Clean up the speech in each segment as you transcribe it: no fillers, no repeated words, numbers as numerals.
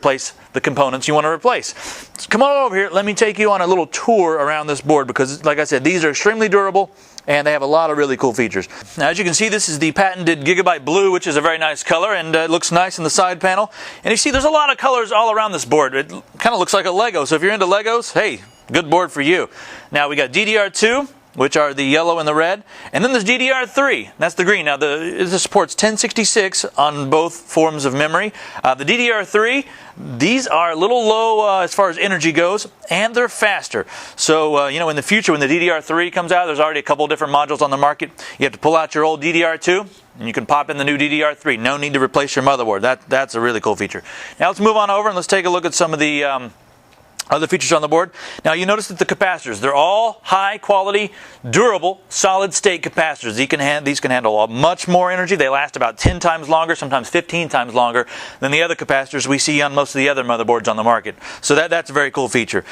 replace the components you want to replace. So come on over here, let me take you on a little tour around this board, because like I said, these are extremely durable and they have a lot of really cool features. Now, as you can see, this is the patented Gigabyte blue, which is a very nice color, and it looks nice in the side panel. And you see there's a lot of colors all around this board. It kind of looks like a Lego, so if you're into Legos, hey, good board for you. Now we got DDR2, which are the yellow and the red, and then there's DDR3, that's the green. Now this supports 1066 on both forms of memory. The DDR3, these are a little low as far as energy goes, and they're faster. So you know, in the future when the DDR3 comes out, there's already a couple different modules on the market. You have to pull out your old DDR2, and you can pop in the new DDR3. No need to replace your motherboard. That's a really cool feature. Now let's move on over and let's take a look at some of the other features on the board. Now you notice that the capacitors, they're all high quality, durable, solid state capacitors. These can handle much more energy. They last about 10 times longer, sometimes 15 times longer than the other capacitors we see on most of the other motherboards on the market. So that's a very cool feature.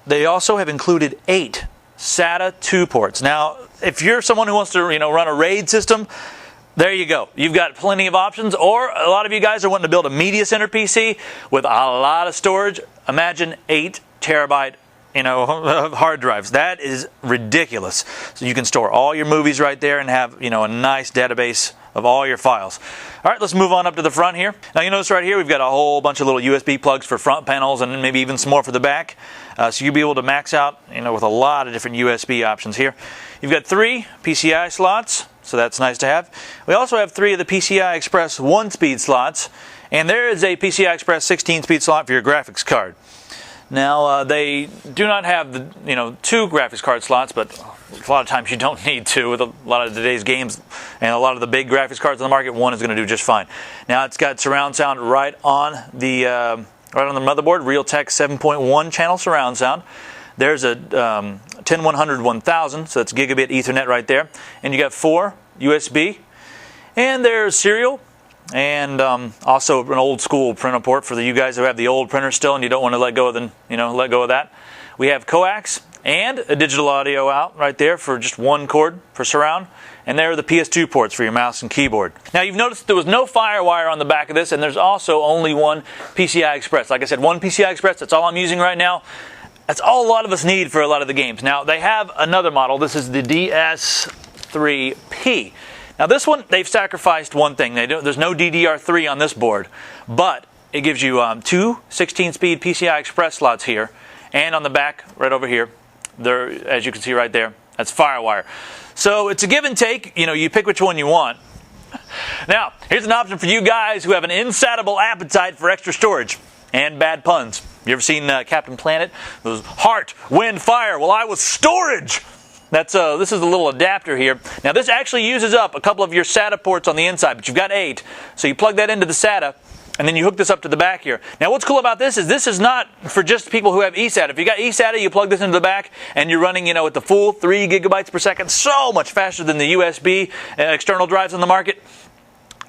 They also have included 8 SATA 2 ports. Now if you're someone who wants to run a RAID system, there you go. You've got plenty of options. Or a lot of you guys are wanting to build a media center PC with a lot of storage. Imagine 8 terabyte hard drives. That is ridiculous. So you can store all your movies right there and have a nice database of all your files. All right, let's move on up to the front here. Now you notice right here we've got a whole bunch of little USB plugs for front panels and maybe even some more for the back. So you'll be able to max out with a lot of different USB options here. You've got 3 PCI slots, so that's nice to have. We also have 3 of the PCI Express 1-speed slots, and there is a PCI Express 16-speed slot for your graphics card. Now they do not have the 2 graphics card slots, but a lot of times you don't need 2 with a lot of today's games and a lot of the big graphics cards on the market. 1 is going to do just fine. Now it's got surround sound right on the motherboard, Realtek 7.1 channel surround sound. There's a 10100/1000, so that's gigabit Ethernet right there, and you got 4 USB, and there's serial. And also an old school printer port for you guys who have the old printer still and you don't want to let go of that. We have coax and a digital audio out right there for just 1 cord for surround. And there are the PS2 ports for your mouse and keyboard. Now you've noticed there was no FireWire on the back of this, and there's also only 1 PCI Express. Like I said, 1 PCI Express, that's all I'm using right now. That's all a lot of us need for a lot of the games. Now they have another model. This is the DS3P. Now this one, they've sacrificed one thing. There's no DDR3 on this board, but it gives you 2 16-speed PCI Express slots here, and on the back, right over here, there, as you can see right there, that's FireWire. So it's a give and take. You pick which one you want. Now, here's an option for you guys who have an insatiable appetite for extra storage and bad puns. You ever seen Captain Planet? Those heart, wind, fire. Well, I was storage. This is a little adapter here. Now this actually uses up a couple of your SATA ports on the inside, but you've got 8. So you plug that into the SATA, and then you hook this up to the back here. Now what's cool about this is not for just people who have eSATA. If you got eSATA, you plug this into the back, and you're running, at the full 3 gigabytes per second, so much faster than the USB external drives on the market.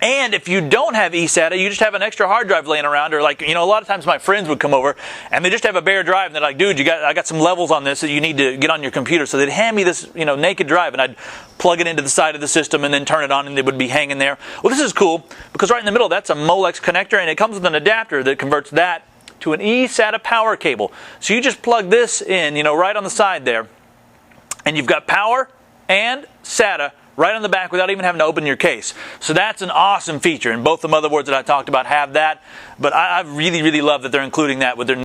And if you don't have eSATA, you just have an extra hard drive laying around, or a lot of times my friends would come over and they just have a bare drive and they're like, dude, I got some levels on this that you need to get on your computer. So they'd hand me this, naked drive, and I'd plug it into the side of the system and then turn it on, and it would be hanging there. Well, this is cool because right in the middle, that's a Molex connector, and it comes with an adapter that converts that to an eSATA power cable. So you just plug this in, right on the side there, and you've got power and SATA right on the back without even having to open your case. So that's an awesome feature, and both the motherboards that I talked about have that. But I really, really love that they're including that with their